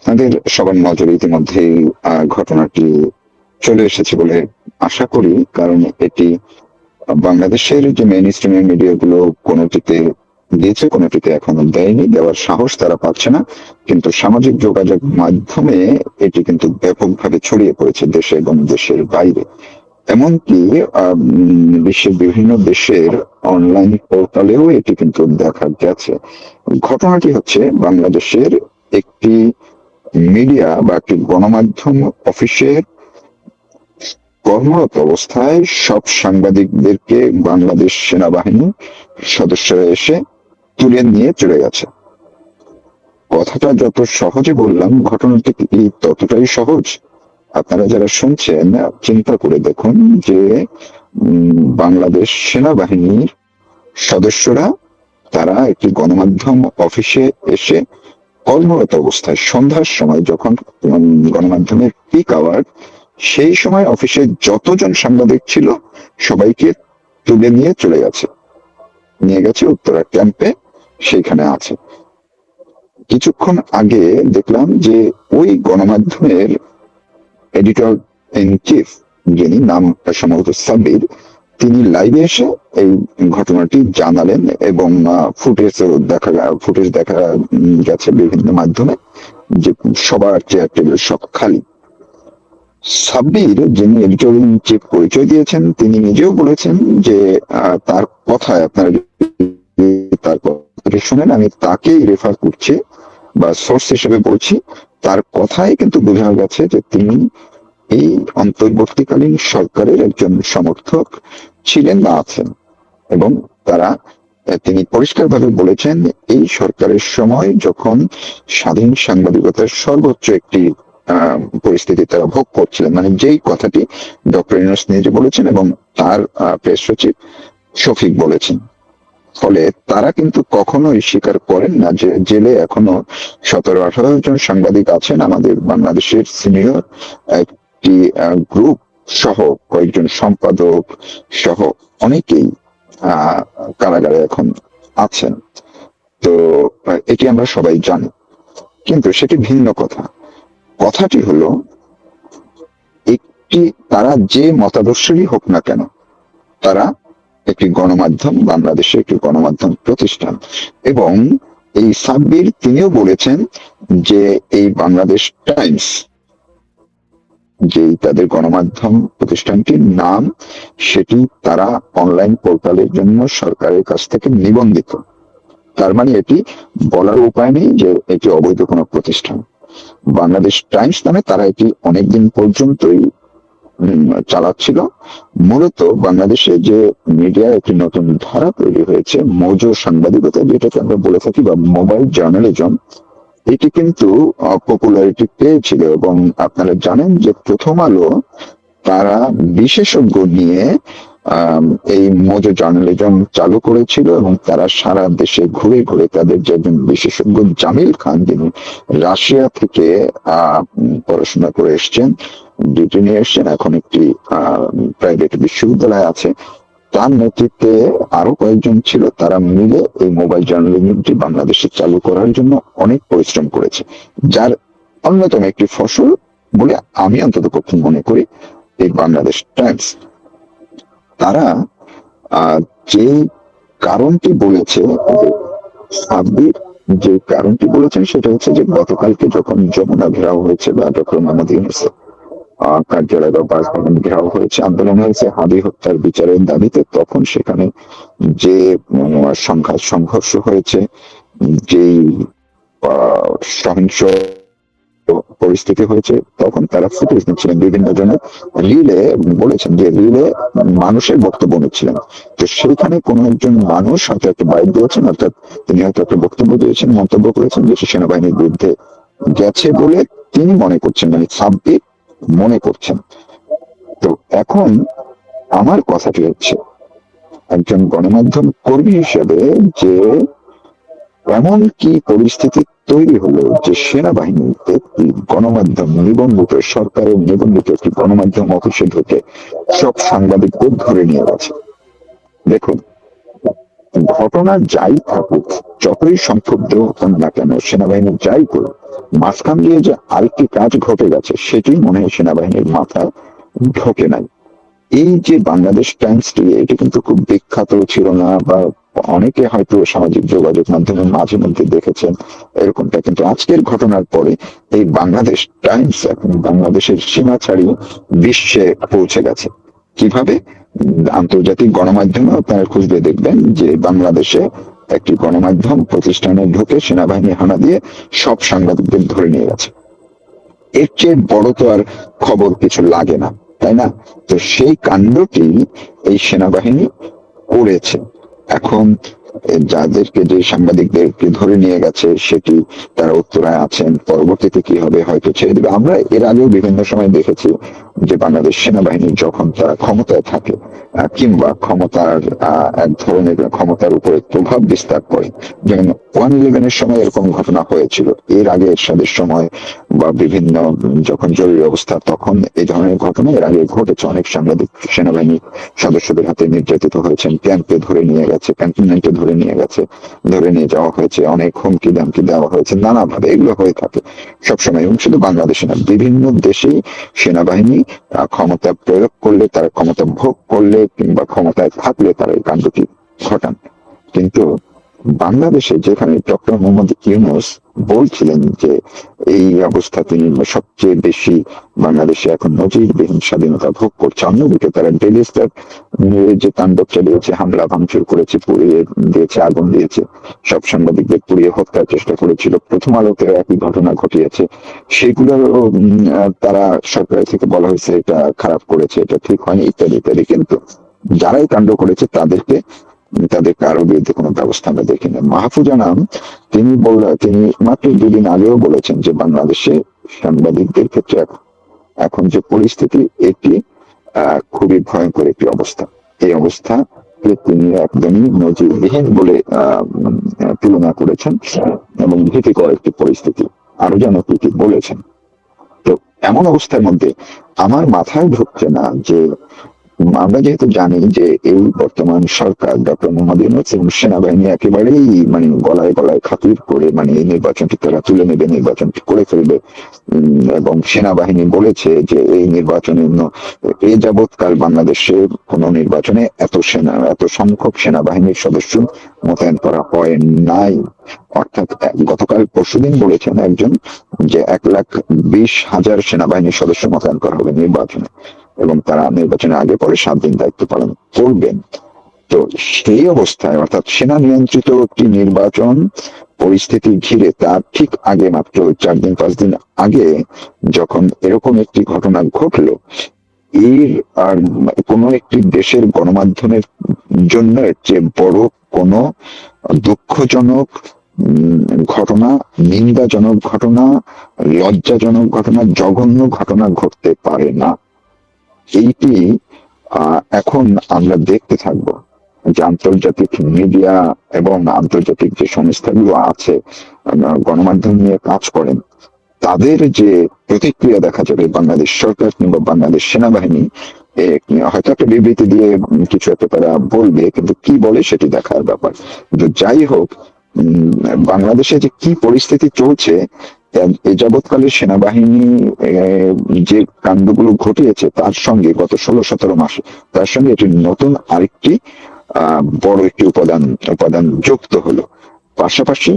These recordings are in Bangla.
আপনাদের সবার নজরে ইতিমধ্যেই ঘটনাটি চলে এসেছে বলে আশা করি, কারণ এটি বাংলাদেশের যে মেইন স্ট্রিমের মিডিয়া গুলো কোনোটিতে দিয়েছে, কোনোটিতে এখনো দেয়নি, দেওয়ার সাহস তারা পাচ্ছে না। কিন্তু সামাজিক যোগাযোগ মাধ্যমে এটি কিন্তু ব্যাপকভাবে ছড়িয়ে পড়েছে দেশে এবং দেশের বাইরে। এমনকি বিশ্বের বিভিন্ন দেশের অনলাইন পোর্টালেও এটি কিন্তু দেখা গেছে। ঘটনাটি হচ্ছে বাংলাদেশের একটি মিডিয়া বা একটি গণমাধ্যম অফিসের কর্মরত অবস্থায় সব সাংবাদিকদেরকে বাংলাদেশ সেনাবাহিনী সদস্যরা এসে তুলে নিয়ে চলে গেছে। কথাটা যত সহজে বললাম, ঘটনাটি কি ততটাই সহজ? আপনারা যারা শুনছেন চিন্তা করে দেখুন যে বাংলাদেশ সেনাবাহিনীর সদস্যরা তারা একটি গণমাধ্যম অফিসে এসে কর্মরত অবস্থায় সন্ধ্যার সময়, যখন গণমাধ্যমের পিক আওয়ার, সেই সময় অফিসে যতজন সাংবাদিক ছিল সবাইকে তুলে নিয়ে চলে গেছে, নিয়ে গেছে উত্তরা ক্যাম্পে, সেইখানে আছে। কিছুক্ষণ আগে দেখলাম যে ওই গণমাধ্যমের এডিটর ইন চিফ, যিনি নাম সম্ভবত সাব্বির, তিনি লাইভে এসে এই ঘটনাটি জানালেন এবং ফুটেজ দেখা গেছে বিভিন্ন মাধ্যমে যে সবার চেয়ার টেবিল সব খালি। সাব্বির, যিনি এডিটর ইন চিফ পরিচয় দিয়েছেন, তিনি নিজেও বলেছেন যে তার কথায়, আপনারা তার কথাটি শুনেন, আমি তাকেই রেফার করছি বা সোর্স হিসেবে বলছি, তার কথায় কিন্তু বোঝা গেছে যে তিনি এই অন্তর্বর্তীকালীন সরকারের একজন সমর্থক ছিলেন বা আছেন। এবং তিনি পরিষ্কারভাবে বলেছেন, এই সরকারের সময় যখন স্বাধীন সাংবাদিকতার সর্বোচ্চ একটি পরিস্থিতি তারা ভোগ করছিলেন, মানে যেই কথাটি ডক্টর ইউনূস নিজে বলেছেন এবং তার প্রেস সচিব শফিক বলেছেন। ফলে তারা কিন্তু কখনোই স্বীকার করেন না যে জেলে এখনো 17-18 জন সাংবাদিক আছেন। আমাদের বাংলাদেশের সিনিয়র একটি গ্রুপ সহ কয়েকজন সম্পাদক সহ অনেকেই কারাগারে এখন আছেন। তো এটি আমরা সবাই জানি, কিন্তু সেটি ভিন্ন কথা। কথাটি হলো, তারা যে মতাদর্শেরই হোক না কেন, তারা একটি গণমাধ্যম, বাংলাদেশে একটি গণমাধ্যম প্রতিষ্ঠান। এবং এই সাব্বির তিনিও বলেছেন যে এই বাংলাদেশ টাইমস, যে তাদের গণমাধ্যম প্রতিষ্ঠানটির নাম, সেটি তারা অনলাইন পোর্টালের জন্য সরকারের কাছ থেকে নিবন্ধিত। তার মানে এটি বলার উপায় নেই যে এটি অবৈধ কোনো প্রতিষ্ঠান। বাংলাদেশ টাইমস নামে তারা এটি অনেকদিন পর্যন্তই চালাচ্ছিল। মূলত বাংলাদেশে যে মিডিয়া একটি নতুন ধারা তৈরি হয়েছে, মৌজ সাংবাদিকতা যেটাকে আমরা বলে থাকি, বা মোবাইল জার্নালিজম, এটি কিন্তু পপুলারিটি পেয়েছিল। এবং আপনারা জানেন যে প্রথম আলো তারা বিশেষজ্ঞ নিয়ে এই মৌজ জার্নালিজম চালু করেছিল এবং তারা সারা দেশে ঘুরে ঘুরে তাদের যে একজন বিশেষজ্ঞ জামিল খান, যিনি রাশিয়া থেকে পড়াশোনা করে এসছেন, ডিগ্রি নিয়ে এসছেন, এখন একটি প্রাইভেট বিশ্ববিদ্যালয় আছে, তার নেতৃত্বে আরো কয়েকজন ছিল, তারা মিলে এই মোবাইল জার্নালিজমটি বাংলাদেশে চালু করার জন্য অনেক পরিশ্রম করেছে, যার অন্যতম একটি ফসল বলে আমি অন্তত পক্ষে মনে করি এই বাংলাদেশ টাইমস। তারা যে কারণটি বলেছে, সাব্বির যে কারণটি বলেছেন, সেটা হচ্ছে যে গতকালকে যখন যমুনা ঘেরাও হয়েছে বা ডক্টর মোহাম্মদ ইউনূসের কার্যালয় বা বাসভবন ঘেরাও হয়েছে, আন্দোলন হয়েছে হাদি হত্যার বিচারের দাবিতে, তখন সেখানে যে সংঘর্ষ হয়েছে, যেই সহিংস পরিস্থিতি হয়েছে, তখন তারা ফুটেজ নিচ্ছিলেন বিভিন্ন জনের, রিলে বলেছেন যে রিলে মানুষের বক্তব্য নিচ্ছিলেন। তো সেইখানে কোনো একজন মানুষ হয়তো একটা বাইট দিয়েছেন, অর্থাৎ তিনি হয়তো একটা বক্তব্য দিয়েছেন, মন্তব্য করেছেন যে সেনাবাহিনীর বিরুদ্ধে গেছে বলে তিনি মনে করছেন, মানে সাব্বির মনে করছেন। তো এখন আমার কথাটি হচ্ছে, একজন গণমাধ্যম কর্মী হিসেবে, যে এমন কি পরিস্থিতি তৈরি হলো যে সেনাবাহিনীতে গণমাধ্যম নিবন্ধিত, সরকারের নিবন্ধিত একটি গণমাধ্যম অফিসে ঢুকে সব সাংবাদিকদের ধরে নিয়ে গেছে। দেখুন, ঘটনা যাই থাকুক, যতই সংক্ষুব্ধ হন না কেন, সেনাবাহিনী যাই করুক, মাঝখান দিয়ে যে আরেকটি কাজ ঘটে গেছে সেটি মনে হয় সেনাবাহিনীর মাথায় ঢোকে নাই। এই যে বাংলাদেশ টাইমসটি, এটি কিন্তু খুব বিখ্যাত ছিল না, বা অনেকে হয়তো সামাজিক যোগাযোগ মাধ্যমে মাঝে মধ্যে দেখেছেন এরকমটা, কিন্তু আজকের ঘটনার পরে এই বাংলাদেশ টাইমস এখন বাংলাদেশের সীমা ছাড়িয়ে বিশ্বে পৌঁছে গেছে। কিভাবে? আন্তর্জাতিক গণমাধ্যমে আপনারা খুঁজলে দেখবেন যে বাংলাদেশে একটি গণমাধ্যম প্রতিষ্ঠানে ঢুকে সেনাবাহিনী হানা দিয়ে সব সাংবাদিকদের ধরে নিয়ে গেছে। এর চেয়ে বড় তো আর খবর কিছু লাগে না, তাই না? তো সেই কাণ্ডটি এই সেনাবাহিনী করেছে। এখন যাদেরকে, যে সাংবাদিকদেরকে ধরে নিয়ে গেছে, সেটি তারা উত্তরায় আছেন, পরবর্তীতে কি হবে হয়তো ছেড়ে দেবে। আমরা এর আগেও বিভিন্ন সময় দেখেছি যে বাংলাদেশ সেনাবাহিনী যখন তারা ক্ষমতায় থাকে কিংবা ক্ষমতার এক ধরনের ক্ষমতার উপরে প্রভাব বিস্তার করে, যেমন 1/11-এর সময় এরকম ঘটনা হয়েছিল, এর আগে এরশাদের সময় বা বিভিন্ন যখন জরুরি অবস্থা, তখন এই ধরনের ঘটনা এর আগে ঘটেছে। অনেক সাংবাদিক সেনাবাহিনী সদস্যদের হাতে নির্যাতিত হয়েছেন, ক্যাম্পে ধরে নিয়ে গেছে, ক্যান্টনমেন্টে ধরে নিয়ে গেছে, ধরে নিয়ে যাওয়া হয়েছে, অনেক হুমকি ধামকি দেওয়া হয়েছে, নানাভাবে এগুলো হয়ে থাকে সবসময়। এবং শুধু বাংলাদেশে না, বিভিন্ন দেশেই সেনাবাহিনী ক্ষমতা প্রয়োগ করলে, তারা ক্ষমতা ভোগ করলে কিংবা ক্ষমতায় থাকলে তারা এই কাণ্ডটি ঘটান। কিন্তু বাংলাদেশে, যেখানে ডক্টর মোহাম্মদ ইউনূস বলছিলেন যে এই অবস্থা তিনি সবচেয়ে বেশি বাংলাদেশে এখন নজিরবিহীন স্বাধীনতা ভোগ করছে, অন্যদিকে তারা ডেলি স্টার যে তাণ্ডব চালিয়েছে, হামলা ভাঙচুর করেছে, পুড়িয়ে দিয়েছে, আগুন দিয়েছে, সব সাংবাদিকদের পুড়িয়ে হত্যার চেষ্টা করেছিল, প্রথম আলোতে একই ঘটনা ঘটিয়েছে, সেগুলো তারা সরকারের থেকে বলা হয়েছে এটা খারাপ করেছে, এটা ঠিক হয়নি, ইত্যাদি ইত্যাদি। কিন্তু যারাই কাণ্ড করেছে তাদেরকে কারো বিরুদ্ধে কোনো ব্যবস্থা আমরা দেখি না। মাহফুজা নাম, তিনি মাত্র 2 দিন আগেও বলেছেন যে বাংলাদেশে সাংবাদিকদের ক্ষেত্রে এখন যে পরিস্থিতি, এটি খুবই ভয়ঙ্কর একটি অবস্থা। এই অবস্থা তিনি একদমই নজিরবিহীন বলে তুলনা করেছেন এবং ভীতিকর একটি পরিস্থিতি। আরো যেন কি বলেছেন। তো এমন অবস্থার মধ্যে আমার মাথায় ঢুকছে না যে আমরা যেহেতু জানি যে এই বর্তমান সরকার ডক্টর মোহাম্মদ ইউনূস এবং সেনাবাহিনী একেবারেই গলায় গলায় খাতির করে এই নির্বাচনটি তারা তুলে নেবে, নির্বাচনটি করে ফেলবে, এবং সেনাবাহিনী বলেছে যে এই নির্বাচনে এ যাবৎকাল বাংলাদেশে কোন নির্বাচনে এত সংখ্যক সেনাবাহিনীর সদস্য মোতায়েন করা হয় নাই। অর্থাৎ গতকাল পরশুদিন বলেছেন একজন যে 1,20,000 সেনাবাহিনীর সদস্য মোতায়েন করা হবে নির্বাচনে, এবং তারা নির্বাচনের আগে পরে 7 দিন দায়িত্ব পালন করবেন। তো সেই অবস্থায়, অর্থাৎ সেনা নিয়ন্ত্রিত একটি নির্বাচন পরিস্থিতি ঘিরে তার ঠিক আগে, মাত্র 4 দিন 5 দিন আগে যখন এরকম একটি ঘটনা ঘটলো, এর আর কোনো একটি দেশের গণমাধ্যমের জন্য যে বড় কোনো দুঃখজনক ঘটনা, নিন্দাজনক ঘটনা, লজ্জাজনক ঘটনা, জঘন্য ঘটনা ঘটতে পারে না। এইটি এখন আমরা দেখতে থাকবো যে আন্তর্জাতিক মিডিয়া এবং আন্তর্জাতিক যে সংস্থাগুলো আছে গণমাধ্যম নিয়ে কাজ করেন, তাদের যে প্রতিক্রিয়া দেখা যাবে বাংলাদেশ সরকার কিংবা বাংলাদেশ সেনাবাহিনী হয়তো একটা বিবৃতি দিয়ে কিছু একটা তারা বলবে, কিন্তু কি বলে সেটি দেখার ব্যাপার। কিন্তু যাই হোক, বাংলাদেশে যে কি পরিস্থিতি চলছে, এই যাবৎকালে সেনাবাহিনী যে কাণ্ডগুলো ঘটিয়েছে তার সঙ্গে গত 16-17 মাসে তার সঙ্গে এটি নতুন আরেকটি বড় একটি উপাদান যুক্ত হলো। পাশাপাশি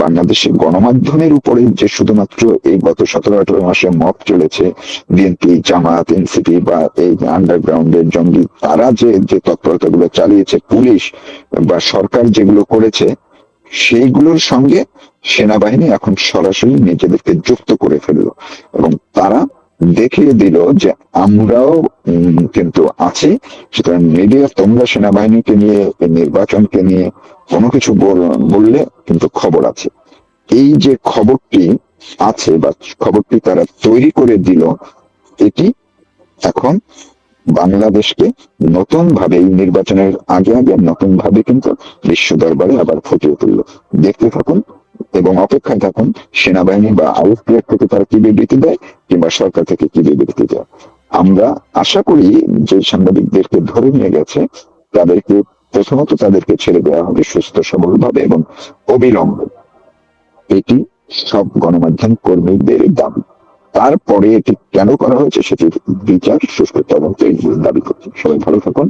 বাংলাদেশের গণমাধ্যমের উপরে যে শুধুমাত্র এই গত 17-18 মাসে মব চলেছে, বিএনপি, জামাত, এনসিপি বা এই আন্ডারগ্রাউন্ডের জঙ্গি, তারা যে তৎপরতাগুলো চালিয়েছে, পুলিশ বা সরকার যেগুলো করেছে, সেইগুলোর সঙ্গে সেনাবাহিনী এখন সরাসরি নিজেদেরকে যুক্ত করে ফেললো, এবং তারা দেখিয়ে দিল যে আমরাও কিন্তু আছি। সুতরাং মিডিয়া, তোমরা সেনাবাহিনীকে নিয়ে, নির্বাচনকে নিয়ে কোনো কিছু বললে কিন্তু খবর আছে। এই যে খবরটি আছে বা খবরটি তারা তৈরি করে দিল, এটি এখন বাংলাদেশকে নতুন ভাবে, এই নির্বাচনের আগে নতুন ভাবে কিন্তু বিশ্ব দরবারে আবার ফুটিয়ে তুললো। দেখতে থাকুন এবং অপেক্ষায় থাকুন সেনাবাহিনী বা আইএসপিএফ থেকে তারা কি বিবৃতি দেয় কিংবা সরকার থেকে কি বিবৃতি দেয়। আমরা আশা করি যে সাংবাদিকদেরকে ধরে নিয়ে গেছে তাদেরকে প্রথমত তাদেরকে ছেড়ে দেওয়া হবে সুস্থ সবল ভাবে এবং অবিলম্বে। এটি সব গণমাধ্যম কর্মীদের দাবি। তারপরে এটি কেন করা হয়েছে সেটির বিচার, সুষ্ঠু তদন্ত দাবি করছে। সবাই ভালো থাকুন।